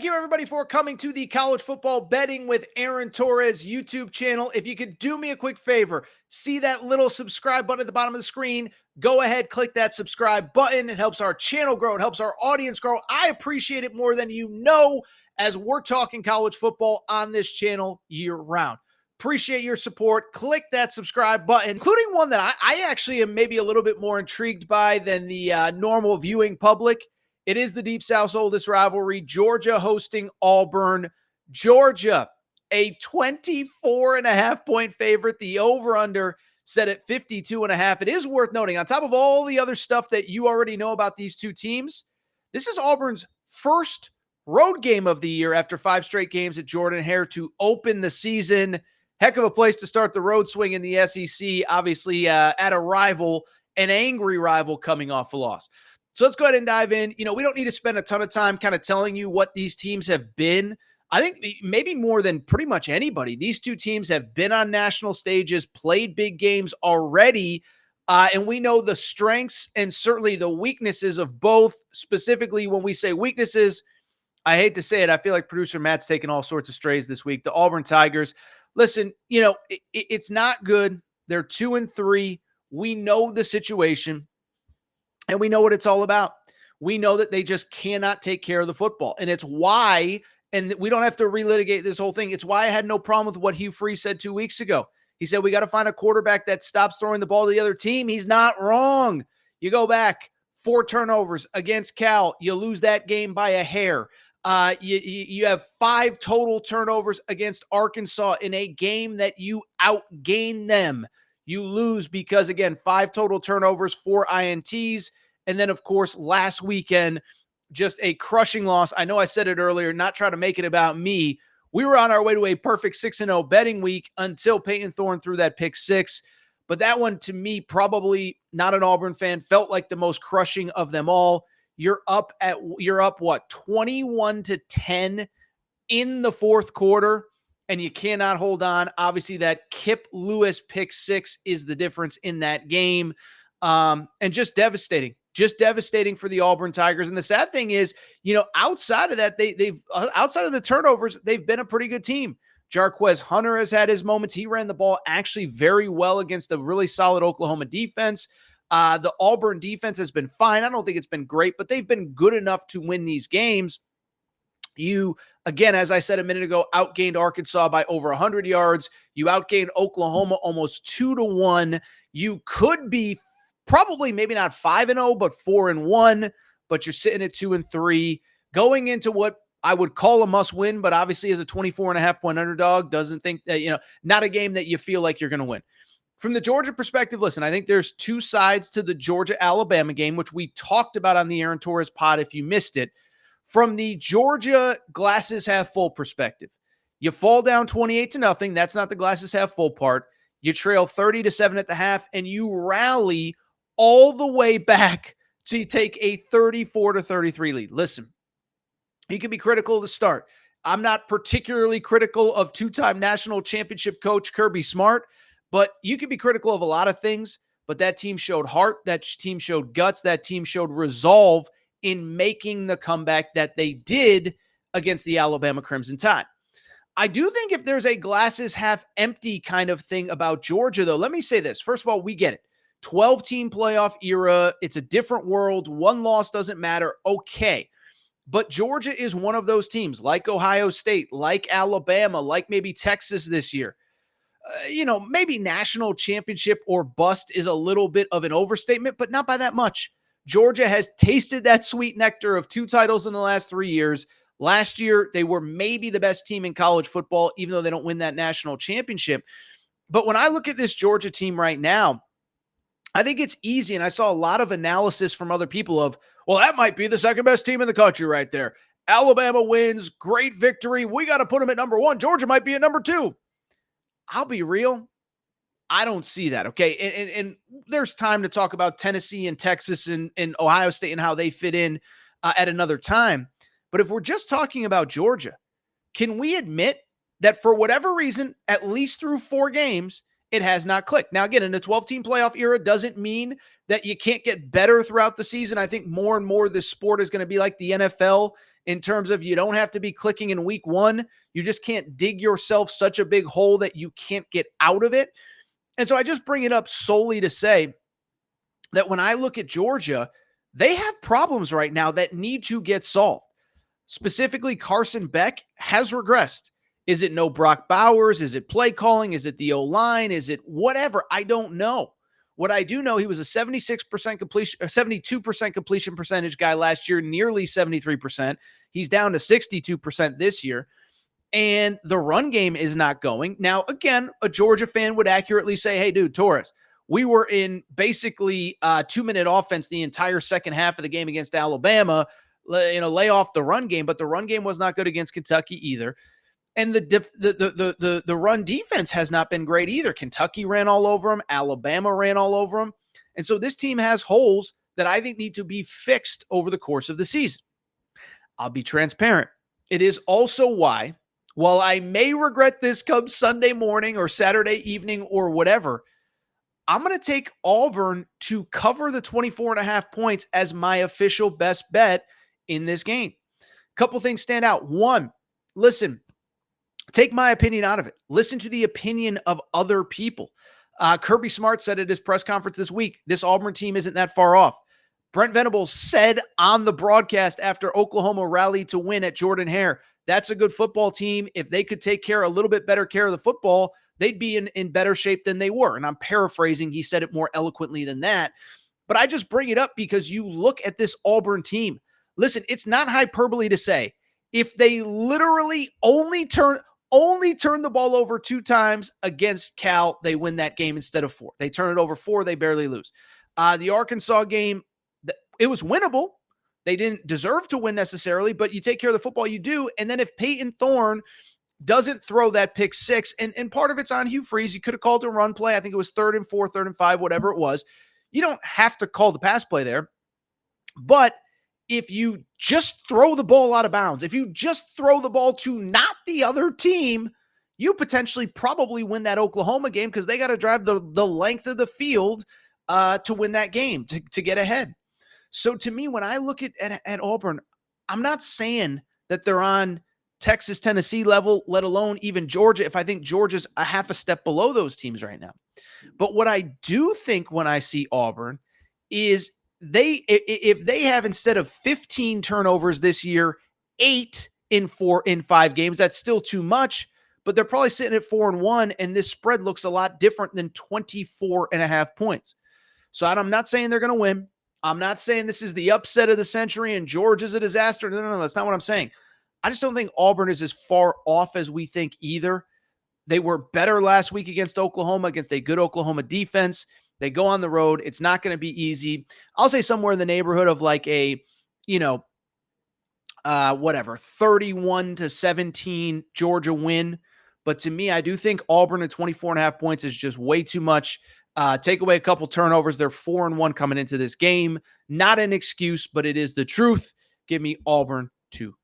you, everybody, for coming to the College Football Betting with Aaron Torres YouTube channel. If you could do me a quick favor, see that little subscribe button at the bottom of the screen. Go ahead, click that subscribe button. It helps our channel grow. It helps our audience grow. I appreciate it more than you know, as we're talking college football on this channel year-round. Appreciate your support. Click that subscribe button, including one that I actually am maybe a little bit more intrigued by than the normal viewing public. It is the Deep South's oldest rivalry, Georgia hosting Auburn. Georgia, a 24.5-point favorite. The over-under set at 52.5. It is worth noting, on top of all the other stuff that you already know about these two teams, this is Auburn's first road game of the year after 5 straight games at Jordan-Hare to open the season. Heck of a place to start the road swing in the SEC, obviously at a rival, an angry rival coming off a loss. So let's go ahead and dive in. We don't need to spend a ton of time kind of telling you what these teams have been. I think maybe more than pretty much anybody, these two teams have been on national stages, played big games already, and we know the strengths and certainly the weaknesses of both. Specifically, when we say weaknesses, I hate to say it, I feel like producer Matt's taking all sorts of strays this week. The Auburn Tigers, listen, it's not good. They're 2-3. We know the situation. And we know what it's all about. We know that they just cannot take care of the football. And it's why, and we don't have to relitigate this whole thing, it's why I had no problem with what Hugh said 2 weeks ago. He said, we got to find a quarterback that stops throwing the ball to the other team. He's not wrong. You go back, 4 turnovers against Cal. You lose that game by a hair. You have 5 total turnovers against Arkansas in a game that you outgain them. You lose because, again, 5 total turnovers, 4 INTs. And then, of course, last weekend, just a crushing loss. I know I said it earlier, not try to make it about me. We were on our way to a perfect 6-0 betting week until Peyton Thorne threw that pick 6. But that one, to me, probably not an Auburn fan, felt like the most crushing of them all. You're up what, 21-10 in the fourth quarter. And you cannot hold on. Obviously, that Kip Lewis pick 6 is the difference in that game. And just devastating for the Auburn Tigers. And the sad thing is, outside of that, they've outside of the turnovers, they've been a pretty good team. Jarquez Hunter has had his moments. He ran the ball actually very well against a really solid Oklahoma defense. The Auburn defense has been fine. I don't think it's been great, but they've been good enough to win these games. You, again, as I said a minute ago, outgained Arkansas by over 100 yards. You outgained Oklahoma almost 2-1. You could be probably maybe not 5-0, but 4-1, but you're sitting at 2-3. Going into what I would call a must-win, but obviously as a 24.5-point underdog, doesn't think that, not a game that you feel like you're going to win. From the Georgia perspective, listen, I think there's 2 sides to the Georgia-Alabama game, which we talked about on the Aaron Torres pod if you missed it. From the Georgia glasses half full perspective, you fall down 28-0. That's not the glasses half full part. You trail 30-7 at the half, and you rally all the way back to take a 34-33 lead. Listen, you can be critical of the start. I'm not particularly critical of 2-time national championship coach Kirby Smart, but you can be critical of a lot of things. But that team showed heart. That team showed guts. That team showed resolve in making the comeback that they did against the Alabama Crimson Tide. I do think if there's a glasses half empty kind of thing about Georgia, though, let me say this. First of all, we get it. 12-team playoff era. It's a different world. 1 loss doesn't matter. Okay. But Georgia is one of those teams, like Ohio State, like Alabama, like maybe Texas this year. Maybe national championship or bust is a little bit of an overstatement, but not by that much. Georgia has tasted that sweet nectar of 2 titles in the last 3 years. Last year, they were maybe the best team in college football, even though they don't win that national championship. But when I look at this Georgia team right now, I think it's easy, and I saw a lot of analysis from other people of, well, that might be the second best team in the country right there. Alabama wins, great victory. We got to put them at number 1. Georgia might be at number 2. I'll be real. I don't see that, okay? And there's time to talk about Tennessee and Texas and Ohio State and how they fit in at another time. But if we're just talking about Georgia, can we admit that for whatever reason, at least through 4 games, it has not clicked? Now, again, in the 12-team playoff era doesn't mean that you can't get better throughout the season. I think more and more this sport is going to be like the NFL in terms of you don't have to be clicking in week one. You just can't dig yourself such a big hole that you can't get out of it. And so I just bring it up solely to say that when I look at Georgia, they have problems right now that need to get solved. Specifically, Carson Beck has regressed. Is it no Brock Bowers? Is it play calling? Is it the O-line? Is it whatever? I don't know. What I do know, he was a 76% completion, 72% completion percentage guy last year, nearly 73%. He's down to 62% this year. And the run game is not going. Now, again, a Georgia fan would accurately say, hey, dude, Torres, we were in basically 2-minute offense the entire second half of the game against Alabama. Lay off the run game, but the run game was not good against Kentucky either. And the run defense has not been great either. Kentucky ran all over them. Alabama ran all over them. And so this team has holes that I think need to be fixed over the course of the season. I'll be transparent. It is also why, while I may regret this come Sunday morning or Saturday evening or whatever, I'm going to take Auburn to cover the 24.5 points as my official best bet in this game. A couple things stand out. One, listen, take my opinion out of it. Listen to the opinion of other people. Kirby Smart said at his press conference this week, this Auburn team isn't that far off. Brent Venables said on the broadcast after Oklahoma rallied to win at Jordan-Hare, that's a good football team. If they could take care, a little bit better care of the football, they'd be in better shape than they were. And I'm paraphrasing. He said it more eloquently than that. But I just bring it up because you look at this Auburn team. Listen, it's not hyperbole to say if they literally only turn the ball over 2 times against Cal, they win that game instead of 4. They turn it over 4, they barely lose. The Arkansas game, it was winnable. They didn't deserve to win necessarily, but you take care of the football, you do. And then if Peyton Thorne doesn't throw that pick 6, and part of it's on Hugh Freeze, you could have called a run play. I think it was 3rd and 4, 3rd and 5, whatever it was. You don't have to call the pass play there. But if you just throw the ball out of bounds, if you just throw the ball to not the other team, you potentially probably win that Oklahoma game because they got to drive the length of the field to win that game, to get ahead. So to me, when I look at Auburn, I'm not saying that they're on Texas, Tennessee level, let alone even Georgia, if I think Georgia's a half a step below those teams right now. But what I do think when I see Auburn is if they have, instead of 15 turnovers this year, 8 in 5 games, that's still too much, but they're probably sitting at 4-1, and this spread looks a lot different than 24.5 points. So I'm not saying they're going to win. I'm not saying this is the upset of the century and Georgia's a disaster. No, that's not what I'm saying. I just don't think Auburn is as far off as we think either. They were better last week against Oklahoma, against a good Oklahoma defense. They go on the road. It's not going to be easy. I'll say somewhere in the neighborhood of like a, 31-17 Georgia win. But to me, I do think Auburn at 24.5 points is just way too much. Take away a couple turnovers. They're 4-1 coming into this game. Not an excuse, but it is the truth. Give me Auburn to